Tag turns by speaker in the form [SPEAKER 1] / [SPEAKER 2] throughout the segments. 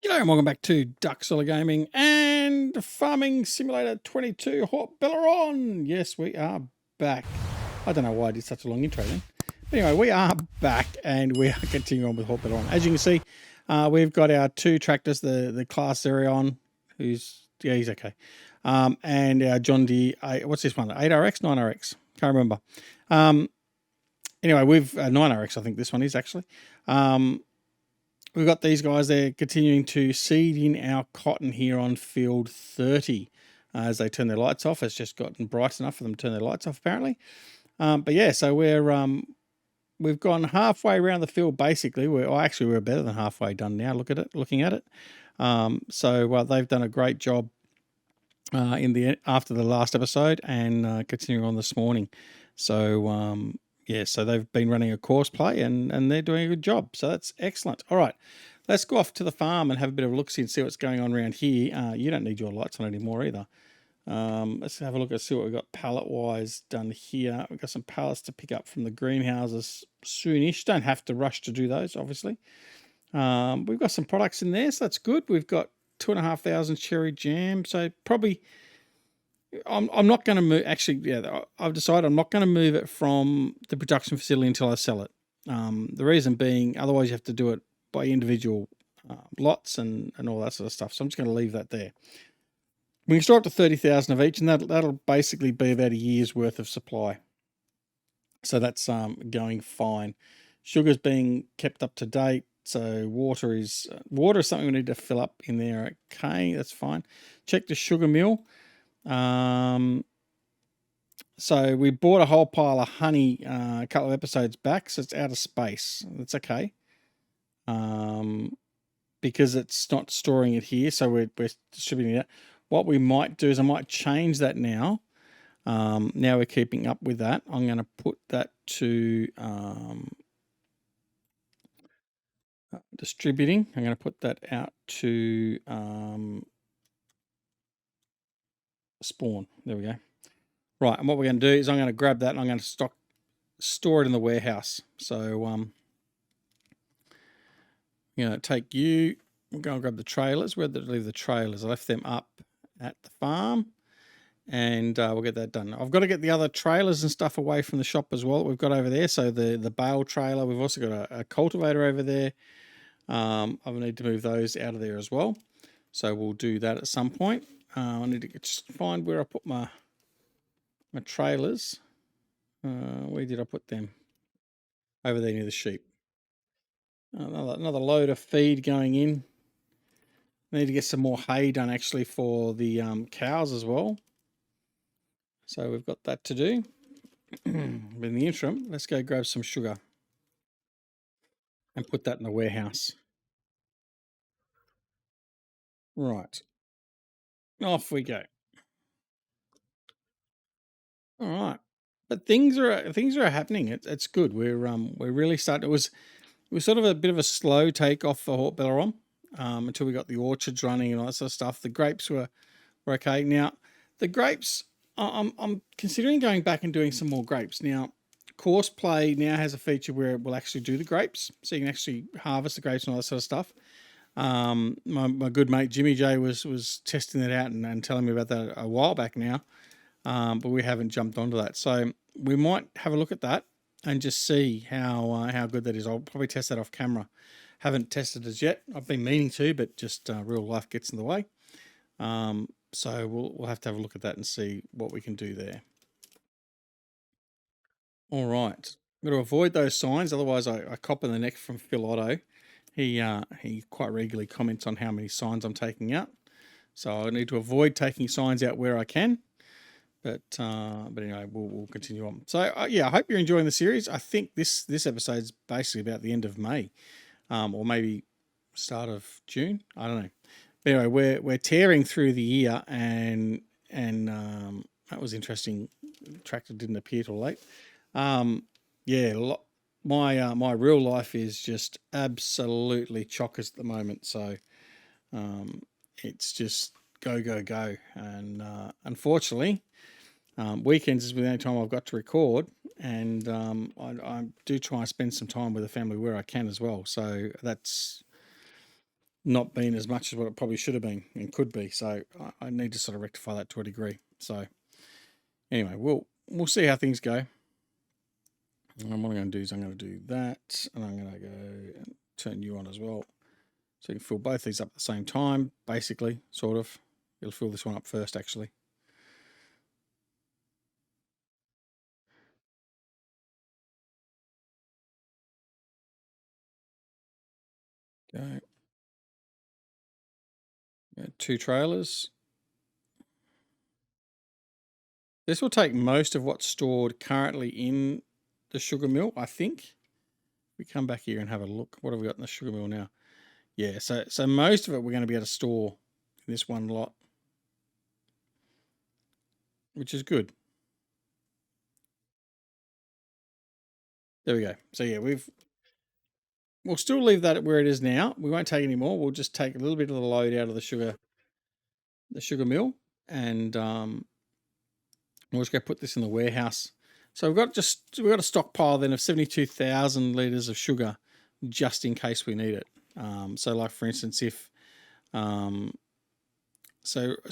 [SPEAKER 1] G'day and welcome back to Duck Solar Gaming and Farming Simulator 22 Haut-Beyleron. Yes, we are back. I don't know why I did such a long intro then. But anyway, we are back and we are continuing on with Haut-Beyleron. As you can see, we've got our two tractors, the Class Zerion, he's okay. And our John Deere, what's this one? 8RX, 9RX? Can't remember. Anyway, we've 9RX, I think this one is actually. We've got these guys there continuing to seed in our cotton here on field 30 as they turn their lights off. It's just gotten bright enough for them to turn their lights off apparently. But yeah, so we've gone halfway around the field basically. We're better than halfway done now. Looking at it. So they've done a great job after the last episode and continuing on this morning. So yeah, so they've been running a course play and they're doing a good job. So that's excellent. All right, let's go off to the farm and have a bit of a look-see and see what's going on around here. You don't need your lights on anymore either. Let's have a look and see what we've got pallet-wise done here. We've got some pallets to pick up from the greenhouses soonish. Don't have to rush to do those, obviously. We've got some products in there, so that's good. We've got 2,500 cherry jam, so probably... I'm not going to move. Actually, yeah, I've decided I'm not going to move it from the production facility until I sell it. The reason being, otherwise you have to do it by individual lots and all that sort of stuff. So I'm just going to leave that there. We can store up to 30,000 of each, and that'll basically be about a year's worth of supply. So that's going fine. Sugar's being kept up to date. So water is something we need to fill up in there. Okay, that's fine. Check the sugar mill. So we bought a whole pile of honey a couple of episodes back, so it's out of space. That's okay. Because it's not storing it here, so we're distributing it. What we might do is I might change that now. Now we're keeping up with that. I'm going to put that to distributing. I'm going to put that out to spawn. There we go. Right, and what we're going to do is I'm going to grab that and I'm going to store it in the warehouse. So I'm going to take you. We're going to grab the trailers. Where did I leave the trailers? I left them up at the farm, and we'll get that done. I've got to get the other trailers and stuff away from the shop as well that we've got over there. So the bale trailer. We've also got a cultivator over there. I need to move those out of there as well. So we'll do that at some point. I need to just find where I put my trailers. Where did I put them? Over there near the sheep. Another load of feed going in. I need to get some more hay done actually for the cows as well. So we've got that to do. But in the interim, let's go grab some sugar and put that in the warehouse. Right. Off we go. All right. But things are happening. It's good. We're really starting. It was sort of a bit of a slow takeoff for Haut-Beyleron until we got the orchards running and all that sort of stuff. The grapes were okay. Now the grapes, I'm considering going back and doing some more grapes. Now, course play now has a feature where it will actually do the grapes, so you can actually harvest the grapes and all that sort of stuff. My good mate Jimmy J was testing that out and telling me about that a while back now. But we haven't jumped onto that. So we might have a look at that and just see how good that is. I'll probably test that off camera. Haven't tested it yet. I've been meaning to, but just real life gets in the way. So we'll have to have a look at that and see what we can do there. All right. I'm going to avoid those signs, otherwise I cop in the neck from Phil Otto. He quite regularly comments on how many signs I'm taking out. So I need to avoid taking signs out where I can. But anyway, we'll continue on. So yeah, I hope you're enjoying the series. I think this episode's basically about the end of May, or maybe start of June. I don't know. But anyway, we're tearing through the year, and that was interesting. The tractor didn't appear till late. Yeah, my real life is just absolutely chockers at the moment. So it's just go, and unfortunately. Weekends is the only time I've got to record, and I do try and spend some time with the family where I can as well. So that's not been as much as what it probably should have been and could be. So I need to sort of rectify that to a degree. So anyway, we'll see how things go. And what I'm going to do is I'm going to do that, and I'm going to go and turn you on as well. So you can fill both these up at the same time, basically, sort of. It'll fill this one up first, actually. Okay. 2 trailers. This will take most of what's stored currently in the sugar mill, I think. We come back here and have a look. What have we got in the sugar mill now? Yeah, so most of it we're going to be able to store in this one lot, which is good. There we go. So yeah, we'll still leave that where it is now. We won't take any more. We'll just take a little bit of the load out of the sugar mill, and we'll just go put this in the warehouse. So we've got a stockpile then of 72,000 litres of sugar just in case we need it. So like for instance, if so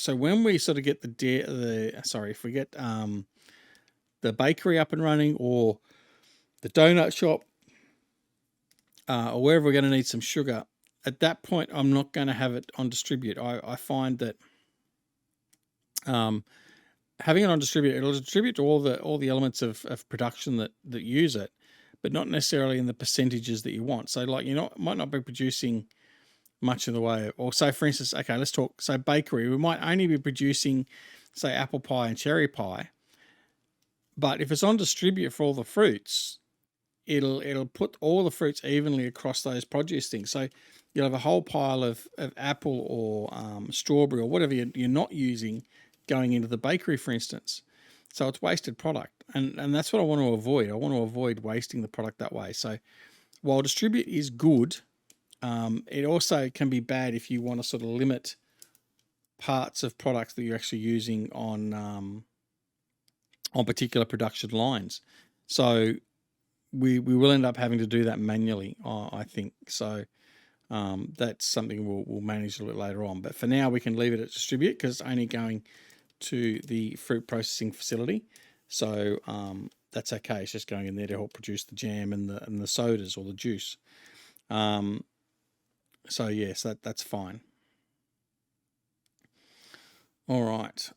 [SPEAKER 1] when we sort of get if we get the bakery up and running, or the donut shop, or wherever we're going to need some sugar, at that point I'm not going to have it on distribute. I find that having it on distribute, it'll distribute to all the elements of production that use it, but not necessarily in the percentages that you want. So like might not be producing much in the way of, or so for instance, okay, let's talk, so bakery, we might only be producing, say, apple pie and cherry pie, but if it's on distribute for all the fruits, it'll put all the fruits evenly across those produce things. So you'll have a whole pile of apple or strawberry or whatever you're not using going into the bakery, for instance. So it's wasted product, and that's what I want to avoid. I want to avoid wasting the product that way. So while distribute is good, it also can be bad if you want to sort of limit parts of products that you're actually using on particular production lines. So we will end up having to do that manually, I think. So that's something we'll manage a little bit later on. But for now, we can leave it at distribute because it's only going to the fruit processing facility. So that's okay. It's just going in there to help produce the jam and the sodas or the juice. So yes, that's fine. All right.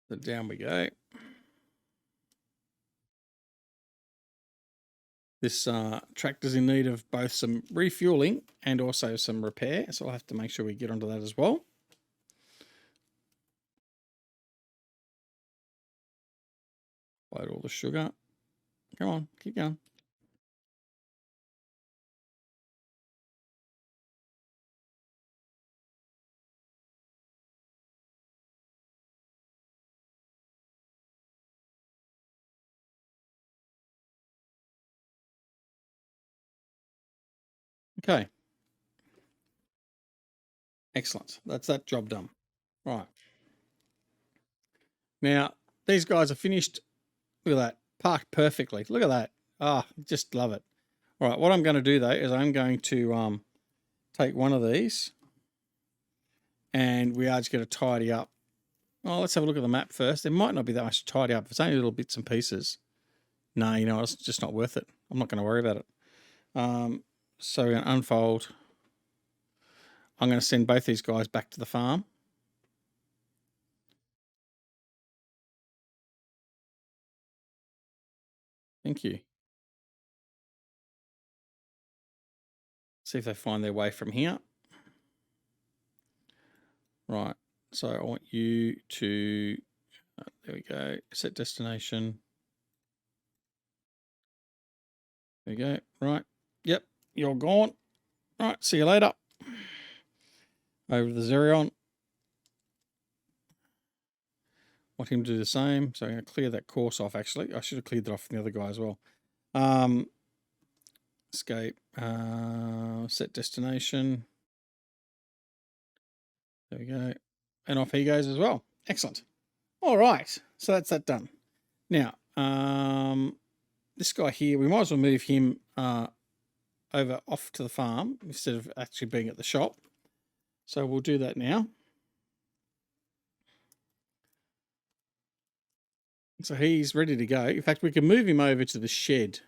[SPEAKER 1] So down we go. This tractor's in need of both some refueling and also some repair, so I'll have to make sure we get onto that as well. Load all the sugar. Come on, keep going. Okay. Excellent. That's that job done. Right. Now, these guys are finished. Look at that. Parked perfectly. Look at that. Ah, just love it. All right. What I'm going to do, though, is I'm going to take one of these, and we are just going to tidy up. Well, let's have a look at the map first. There might not be that much to tidy up. It's only little bits and pieces. No, it's just not worth it. I'm not going to worry about it. So we're going to unfold. I'm going to send both these guys back to the farm. Thank you. See if they find their way from here. Right. So I want you to, there we go, set destination. There we go. Right. Yep. You're gone. Right. See you later. Over to the Xerion. Want him to do the same. So I'm going to clear that course off, actually. I should have cleared that off from the other guy as well. Escape. Set destination. There we go. And off he goes as well. Excellent. All right. So that's that done. Now, this guy here, we might as well move him over off to the farm instead of actually being at the shop. So we'll do that now. So he's ready to go. In fact, we can move him over to the shed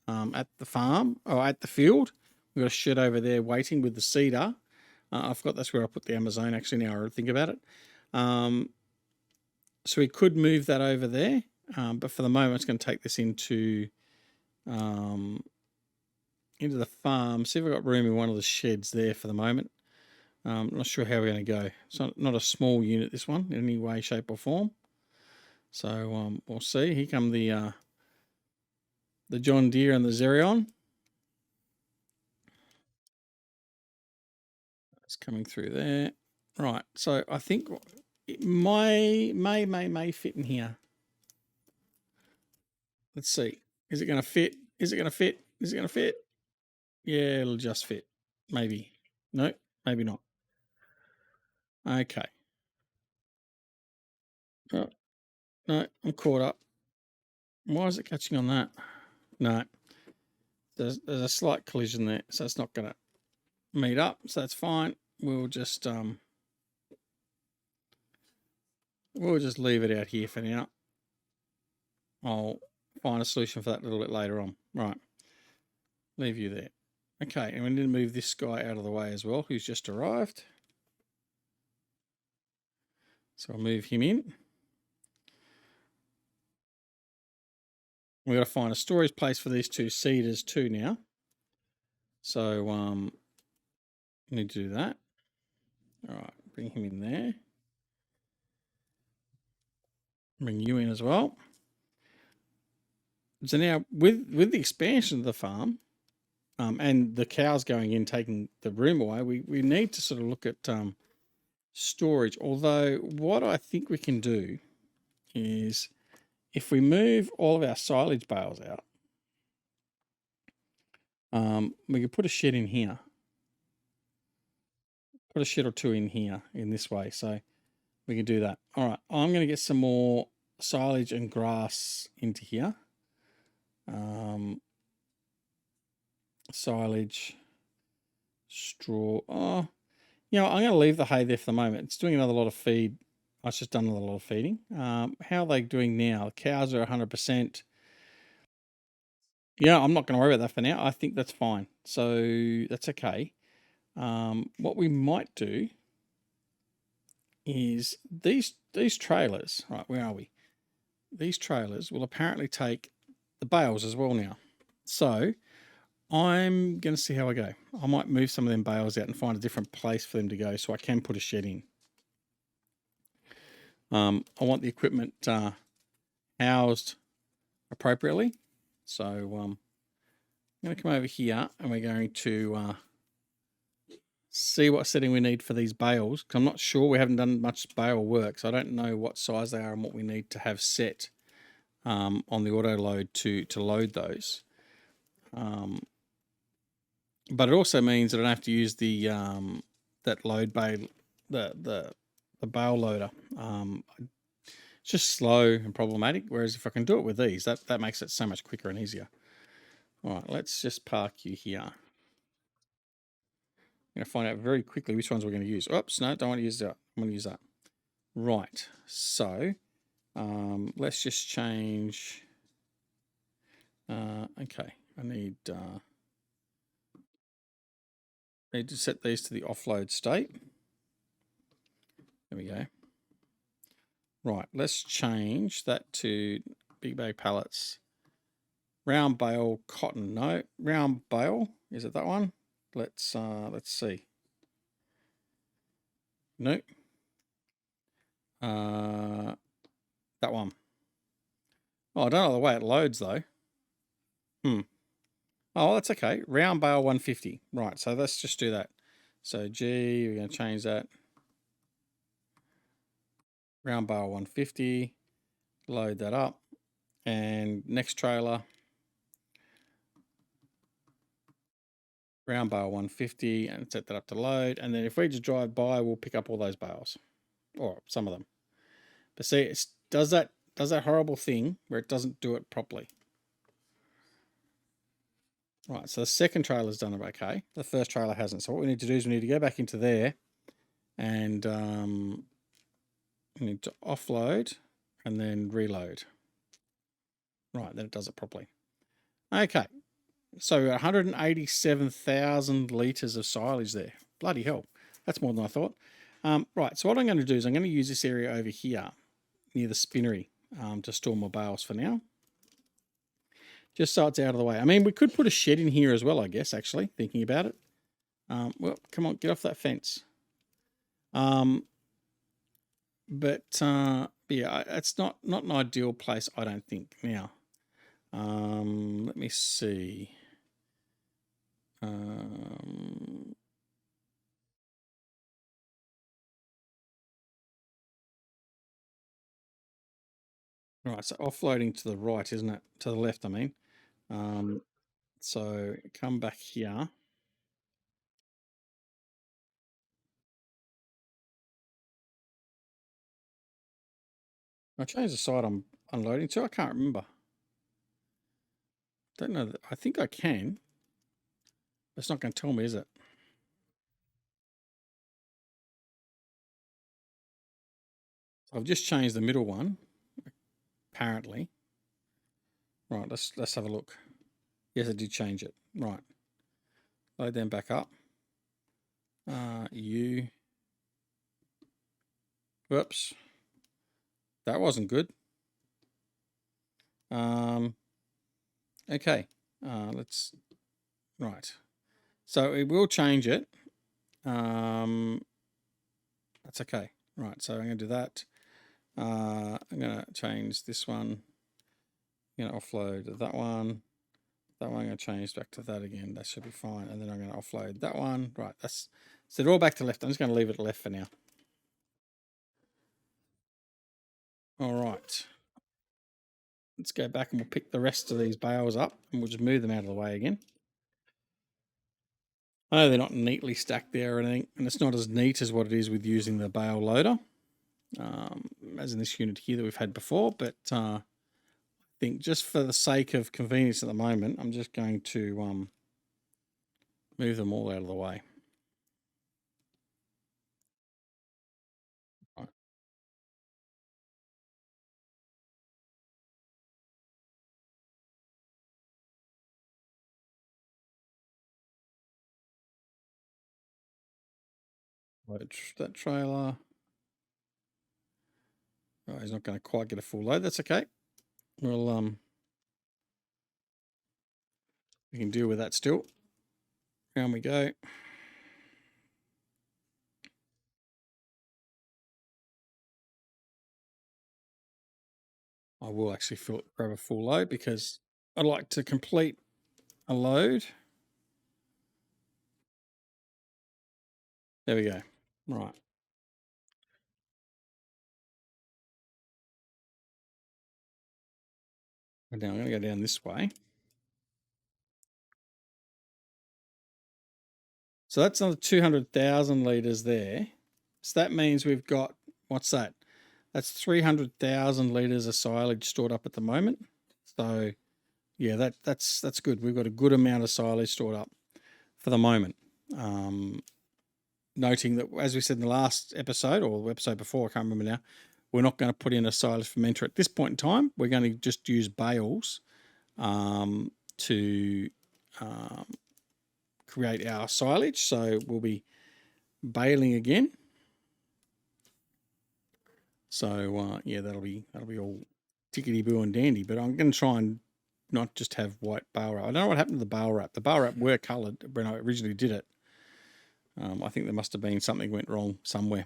[SPEAKER 1] at the farm or at the field. We've got a shed over there waiting with the seeder. I forgot that's where I put the Amazon actually now I think about it. So we could move that over there, but for the moment it's going to take this into the farm. See if we've got room in one of the sheds there for the moment. I'm not sure how we're going to go. It's not a small unit, this one, in any way, shape or form. So we'll see. Here come the John Deere and the Xerion. It's coming through there. Right, so I think it may fit in here. Let's see. Is it going to fit? Is it going to fit? Is it going to fit? Yeah, it'll just fit. Maybe. No, maybe not. Okay. Oh, no, I'm caught up. Why is it catching on that? No. There's a slight collision there, so it's not going to meet up. So that's fine. We'll just leave it out here for now. I'll find a solution for that a little bit later on. Right. Leave you there. Okay, and we need to move this guy out of the way as well, who's just arrived. So I'll move him in. We've got to find a storage place for these two seeders too now. So need to do that. All right, bring him in there. Bring you in as well. So now with the expansion of the farm and the cows going in taking the room away, we need to sort of look at storage. Although what I think we can do is if we move all of our silage bales out, we could put a shed in here. Put a shed or two in here in this way. So we can do that. All right, I'm going to get some more silage and grass into here. Silage, straw. Oh, you know, I'm going to leave the hay there for the moment. It's doing another lot of feed. It's just done a lot of feeding. How are they doing now? The cows are 100%. Yeah, I'm not going to worry about that for now. I think that's fine. So that's okay. What we might do is these trailers, right, where are we? These trailers will apparently take the bales as well now. So I'm going to see how I go. I might move some of them bales out and find a different place for them to go so I can put a shed in. I want the equipment housed appropriately. So I'm going to come over here and we're going to see what setting we need for these bales. Because I'm not sure, we haven't done much bale work, so I don't know what size they are and what we need to have set on the auto load to load those. But it also means that I don't have to use the that load bay, the bale loader. It's just slow and problematic. Whereas if I can do it with these, that makes it so much quicker and easier. All right, let's just park you here. I'm going to find out very quickly which ones we're going to use. Oops, no, don't want to use that. I'm going to use that. Right, so let's just change. Okay, I need to set these to the offload state. There we go. Right, let's change that to big bag pallets. Round bale cotton. No, round bale. Is it that one? Let's see. No. That one. Oh, I don't know the way it loads though. Oh, that's okay. Round bale 150. Right, so let's just do that. So G, we're going to change that. Round bale 150. Load that up. And next trailer. Round bale 150 and set that up to load. And then if we just drive by, we'll pick up all those bales. Or some of them. But see, it does that horrible thing where it doesn't do it properly. Right, so the second trailer's done it okay. The first trailer hasn't. So what we need to do is we need to go back into there and we need to offload and then reload. Right, then it does it properly. Okay, so 187,000 litres of silage there. Bloody hell, that's more than I thought. Right, so what I'm going to do is I'm going to use this area over here near the spinnery to store my bales for now. Just so it's out of the way. I mean, we could put a shed in here as well, I guess, actually, thinking about it. Well, come on, get off that fence. But yeah, it's not an ideal place, I don't think. Now, let me see. Right, so offloading to the right, isn't it? To the left, I mean. So come back here. I changed the side I'm unloading to. I can't remember. Don't know. I think I can. It's not going to tell me, is it? I've just changed the middle one, apparently. Right, let's have a look. Yes, I did change it. Right. Load them back up. Whoops. That wasn't good. Okay. Right. So it will change it. That's okay. Right, so I'm going to do that. I'm going to change this one. I'm going to offload that one. That one I'm going to change back to that again. That should be fine. And then I'm going to offload that one. Right, that's set it all back to left. I'm just going to leave it left for now. All right. Let's go back and we'll pick the rest of these bales up and we'll just move them out of the way again. I know they're not neatly stacked there or anything, and it's not as neat as what it is with using the bale loader, as in this unit here that we've had before, but I think just for the sake of convenience at the moment, I'm just going to move them all out of the way. Right. Load that trailer. Oh, he's not going to quite get a full load. That's okay. We'll we can deal with that still. Down we go. I will actually grab a full load because I'd like to complete a load. There we go. Right. Now I'm going to go down this way. So that's another 200,000 litres there. So that means we've got, what's that? That's 300,000 litres of silage stored up at the moment. So yeah, that's good. We've got a good amount of silage stored up for the moment. Noting that, as we said in the last episode or the episode before, I can't remember now, we're not going to put in a silage fermenter at this point in time. We're going to just use bales to create our silage. So we'll be baling again. So yeah, that'll be all tickety boo and dandy. But I'm going to try and not just have white bale wrap. I don't know what happened to the bale wrap. The bale wrap were coloured when I originally did it. I think there must have been something went wrong somewhere.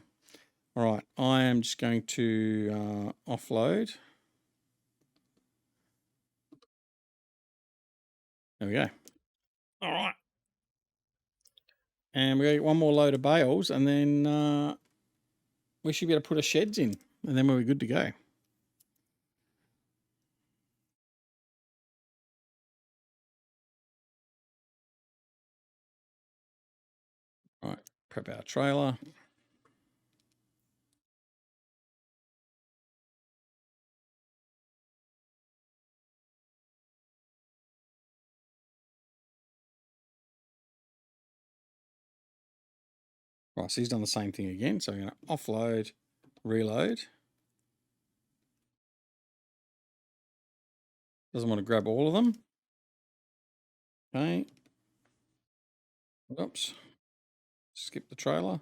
[SPEAKER 1] All right, I am just going to offload. There we go. All right. And we're going to get one more load of bales and then we should be able to put our sheds in and then we'll be good to go. All right, prep our trailer. Right, so he's done the same thing again. So I'm going to offload, reload. Doesn't want to grab all of them. Okay. Oops. Skip the trailer.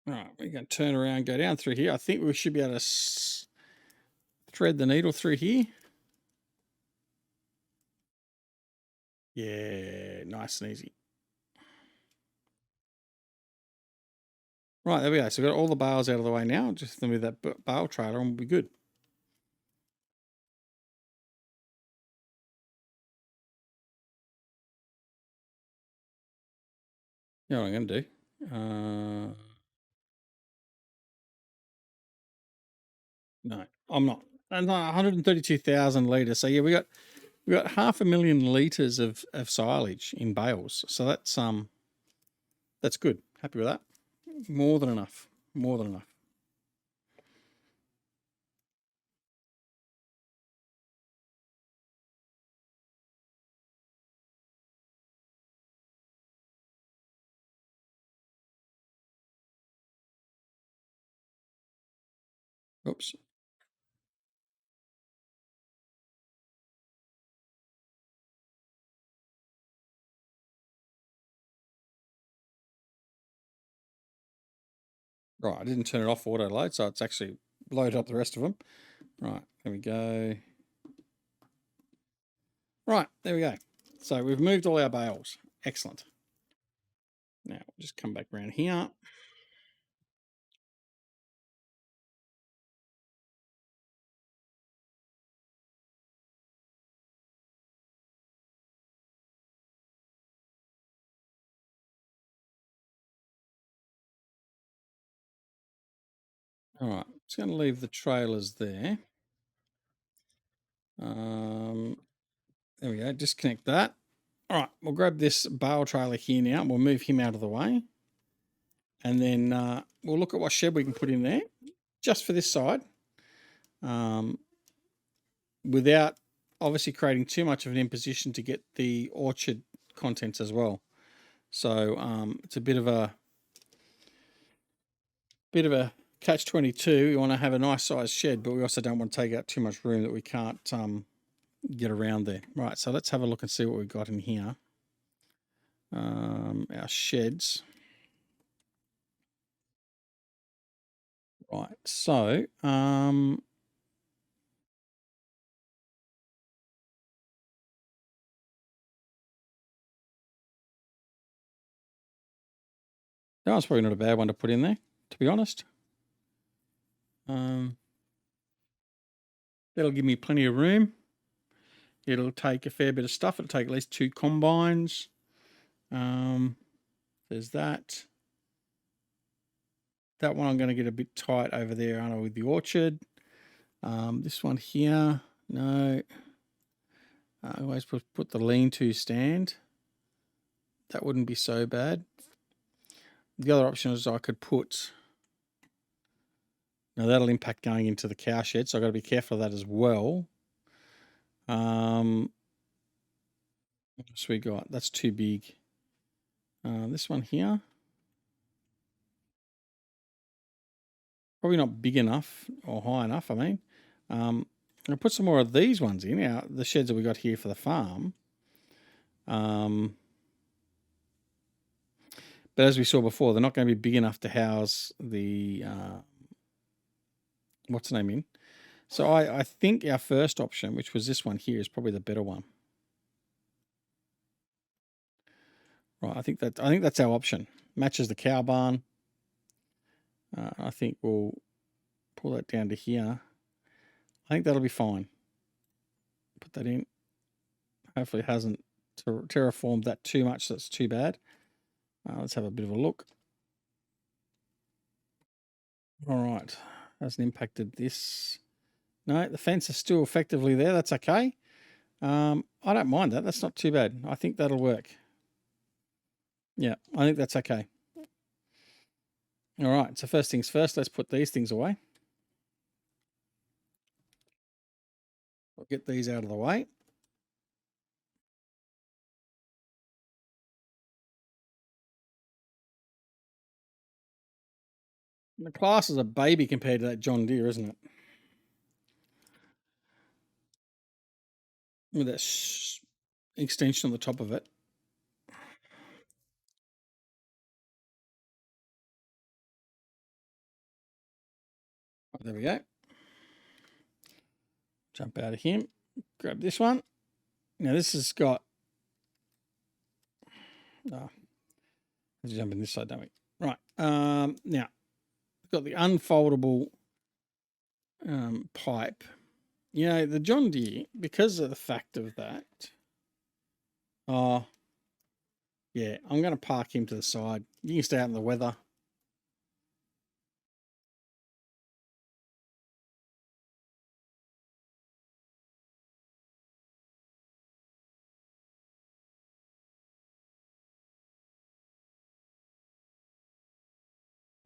[SPEAKER 1] All right, we're going to turn around, go down through here. I think we should be able to thread the needle through here. Yeah, nice and easy. Right, there we go. So we've got all the bales out of the way now. Just move that bale trailer and we'll be good. You know what I'm going to do? No, I'm not. And 132,000 litres. So yeah, we got 500,000 litres of silage in bales. So that's good. Happy with that. More than enough. More than enough. Oops. Right, I didn't turn it off auto load, so it's actually loaded up the rest of them. Right, there we go. Right, there we go. So we've moved all our bales. Excellent. Now we'll just come back around here. All right, just going to leave the trailers there. There we go, disconnect that. All right, we'll grab this bale trailer here now. We'll move him out of the way. And then we'll look at what shed we can put in there, just for this side, without obviously creating too much of an imposition to get the orchard contents as well. So it's a bit of a catch-22. We want to have a nice sized shed, but we also don't want to take out too much room that we can't get around there. Right, so let's have a look and see what we've got in here. Our sheds. Right, so that one's probably not a bad one to put in there, to be honest. That'll give me plenty of room. It'll take a fair bit of stuff. It'll take at least 2 combines. There's that. That one I'm going to get a bit tight over there, aren't I, with the orchard. This one here, no. I always put the lean-to stand. That wouldn't be so bad. The other option is I could put... Now that'll impact going into the cow shed, so I've got to be careful of that as well. What else we got? That's too big. This one here. Probably not big enough or high enough, I mean. I'll put some more of these ones in, the sheds that we got here for the farm. But as we saw before, they're not going to be big enough to house the... what's the name in? So I think our first option, which was this one here, is probably the better one. Right, I think that's our option. Matches the cow barn. I think we'll pull that down to here. I think that'll be fine. Put that in. Hopefully it hasn't terraformed that too much. That's too bad. Let's have a bit of a look. All right, hasn't impacted this. No, the fence is still effectively there. That's okay. I don't mind that. That's not too bad. I think that'll work. Yeah, I think that's okay. All right, so first things first, let's put these things away. I'll get these out of the way. The class is a baby compared to that John Deere, isn't it? With that extension on the top of it. There we go. Jump out of him. Grab this one. Now this has got. Oh, let's jump in this side, don't we? Right. Now we've got the unfoldable pipe. You know, the John Deere, because of the fact of that. Oh, yeah. I'm going to park him to the side. You can stay out in the weather.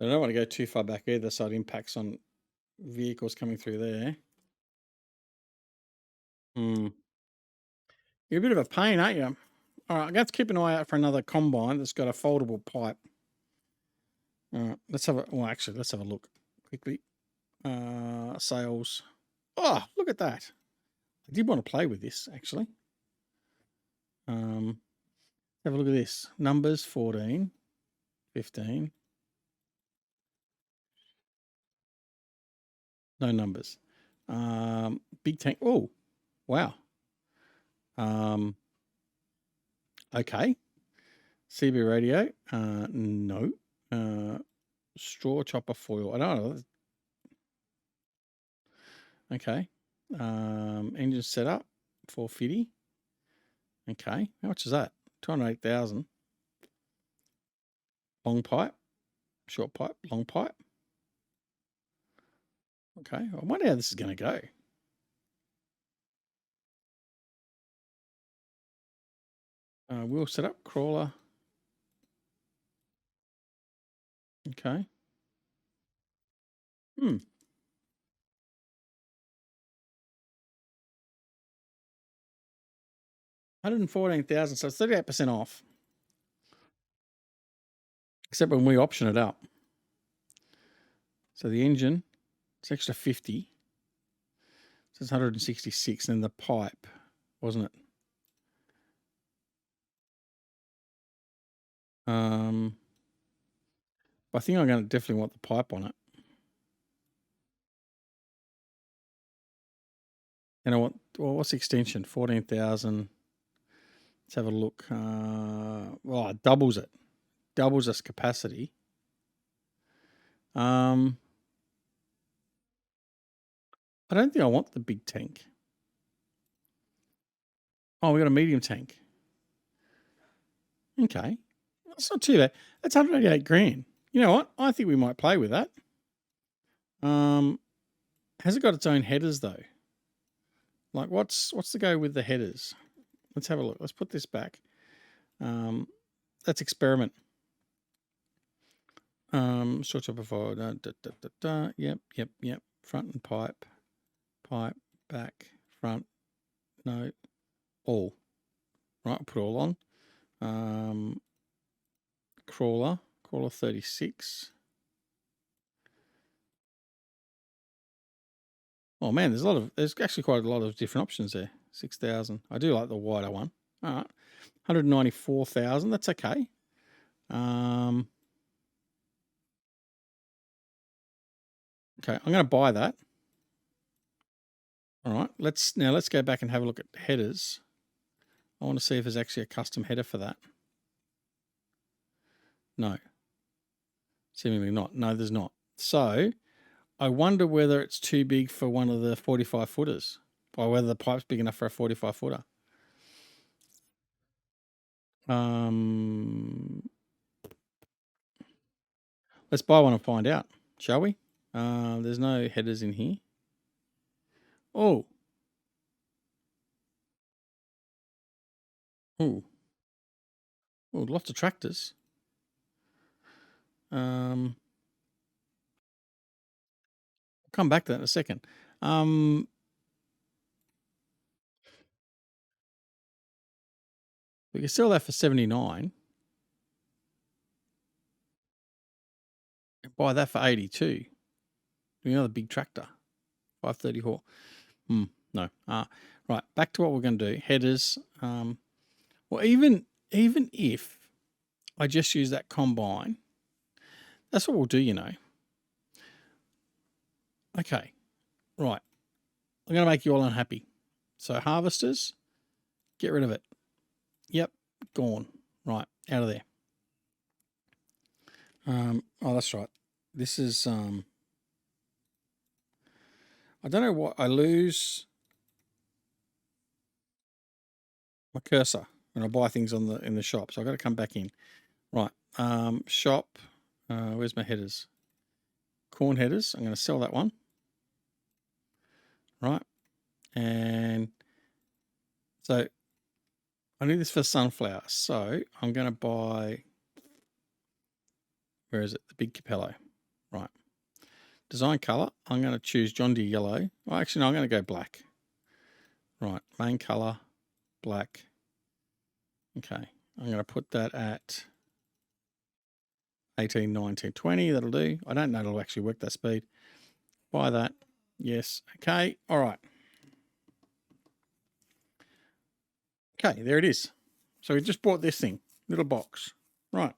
[SPEAKER 1] I don't want to go too far back either, so it impacts on vehicles coming through there. You're a bit of a pain, aren't you? All right, I'm going to keep an eye out for another combine that's got a foldable pipe. All right, let's have a look quickly. Sales. Oh, look at that. I did want to play with this, actually. Have a look at this. Numbers 14, 15. No numbers. Big tank. Oh, wow. Okay. CB radio. No. Straw chopper foil. I don't know. Okay. Engine setup 450. Okay. How much is that? 208,000. Long pipe. Short pipe. Long pipe. Okay. I wonder how this is going to go. Wheel setup. Crawler. Okay. 114,000. So it's 38% off. Except when we option it up. So the engine, it's extra 50. So it's 166. And then the pipe, wasn't it? I think I'm going to definitely want the pipe on it. And I want, well, what's the extension? 14,000. Let's have a look. Well, it doubles it. Doubles its capacity. I don't think I want the big tank. Oh, we got a medium tank. Okay. That's not too bad. That's 188 grand. You know what? I think we might play with that. Has it got its own headers though? Like what's the go with the headers? Let's have a look. Let's put this back. Let's experiment. Short chopper forward. Yep. Front and pipe, back, front. No, all. Right, put all on. Crawler 36. Oh man, there's actually quite a lot of different options there. 6,000. I do like the wider one. All right, 194,000. That's okay. Okay, I'm going to buy that. All right, let's go back and have a look at headers. I want to see if there's actually a custom header for that. No, seemingly not. No, there's not. So I wonder whether it's too big for one of the 45 footers, or whether the pipe's big enough for a 45 footer. Let's buy one and find out, shall we? There's no headers in here. Oh. Lots of tractors. I'll come back to that in a second. We can sell that for 79. buy that for 82. Another big tractor, 534. No. Right, back to what we're going to do. Headers. Well, even if I just use that combine, that's what we'll do, you know. Okay, right. I'm going to make you all unhappy. So harvesters, get rid of it. Yep, gone. Right, out of there. Oh, that's right. This is I don't know what I lose my cursor when I buy things in the shop, so I've got to come back in. Right, shop. Where's my headers? Corn headers. I'm going to sell that one. Right, and so I need this for sunflower. So I'm going to buy. Where is it? The big capello. Right. Design color. I'm going to choose John Deere yellow. Well, actually, no, I'm going to go black. Right. Main color, black. Okay. I'm going to put that at 18, 19, 20. That'll do. I don't know it'll actually work that speed. Buy that. Yes. Okay. All right. Okay. There it is. So we just bought this thing. Little box. Right.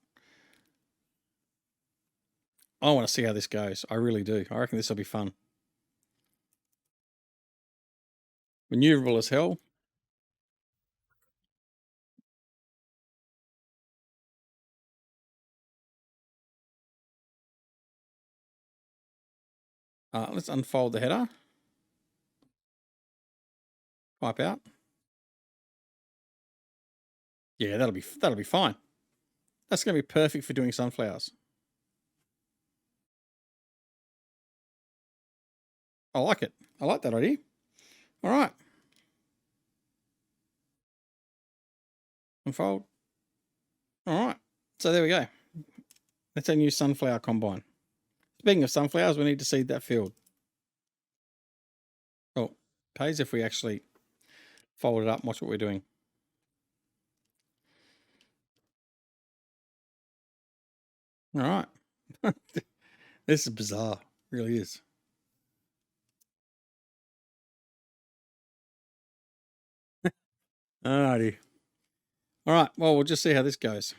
[SPEAKER 1] I want to see how this goes. I really do. I reckon this will be fun. Maneuverable as hell. Let's unfold the header. Wipe out. Yeah, that'll be fine. That's going to be perfect for doing sunflowers. I like it. I like that idea. All right. Unfold. All right. So there we go. That's our new sunflower combine. Speaking of sunflowers, we need to seed that field. Oh, pays if we actually fold it up and watch what we're doing. All right. This is bizarre. It really is. Alrighty. All right. Well, we'll just see how this goes.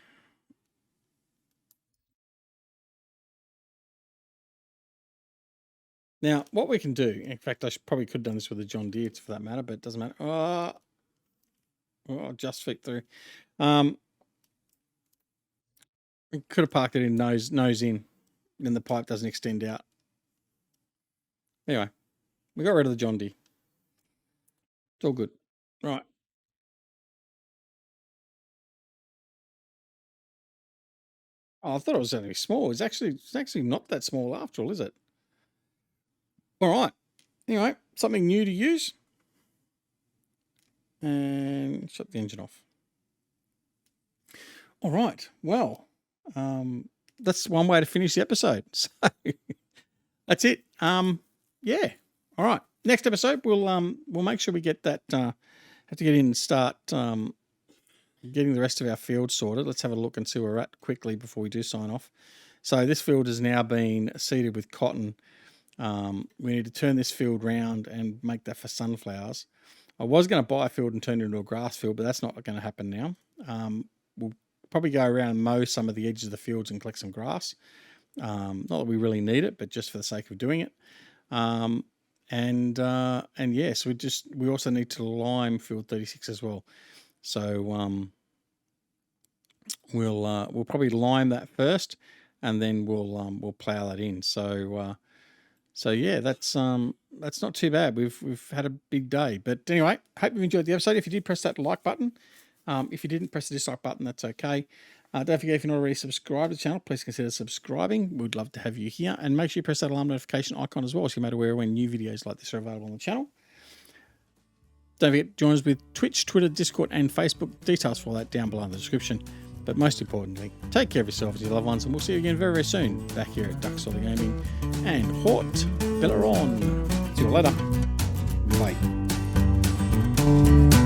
[SPEAKER 1] Now, what we can do, in fact, I probably could have done this with a John Deere for that matter, but it doesn't matter. Oh, just fit through. We could have parked it in nose in, then the pipe doesn't extend out. Anyway, we got rid of the John Deere. It's all good. Right. Oh, I thought it was only small. It's actually not that small after all, is it? All right. Anyway, something new to use. And shut the engine off. All right. Well, that's one way to finish the episode. So that's it. Yeah. All right. Next episode, we'll make sure we get that. Have to get in and start getting the rest of our field sorted. Let's have a look and see where we're at quickly before we do sign off. So this field has now been seeded with cotton. We need to turn this field round and make that for sunflowers. I was going to buy a field and turn it into a grass field, but that's not going to happen now. We'll probably go around and mow some of the edges of the fields and collect some grass. Not that we really need it, but just for the sake of doing it. And yes, we also need to lime field 36 as well. So we'll probably lime that first, and then we'll plow that in. So yeah, that's not too bad. We've had a big day, but anyway, hope you enjoyed the episode. If you did, press that like button. If you didn't, press the dislike button. That's okay. Don't forget, if you're not already subscribed to the channel, please consider subscribing. We'd love to have you here, and make sure you press that alarm notification icon as well, so you're made aware when new videos like this are available on the channel. Don't forget, join us with Twitch, Twitter, Discord, and Facebook. Details for all that down below in the description. But most importantly, take care of yourselves and your loved ones, and we'll see you again very, very soon back here at Duck Solar Gaming and Haut-Beyleron. See you later. Bye.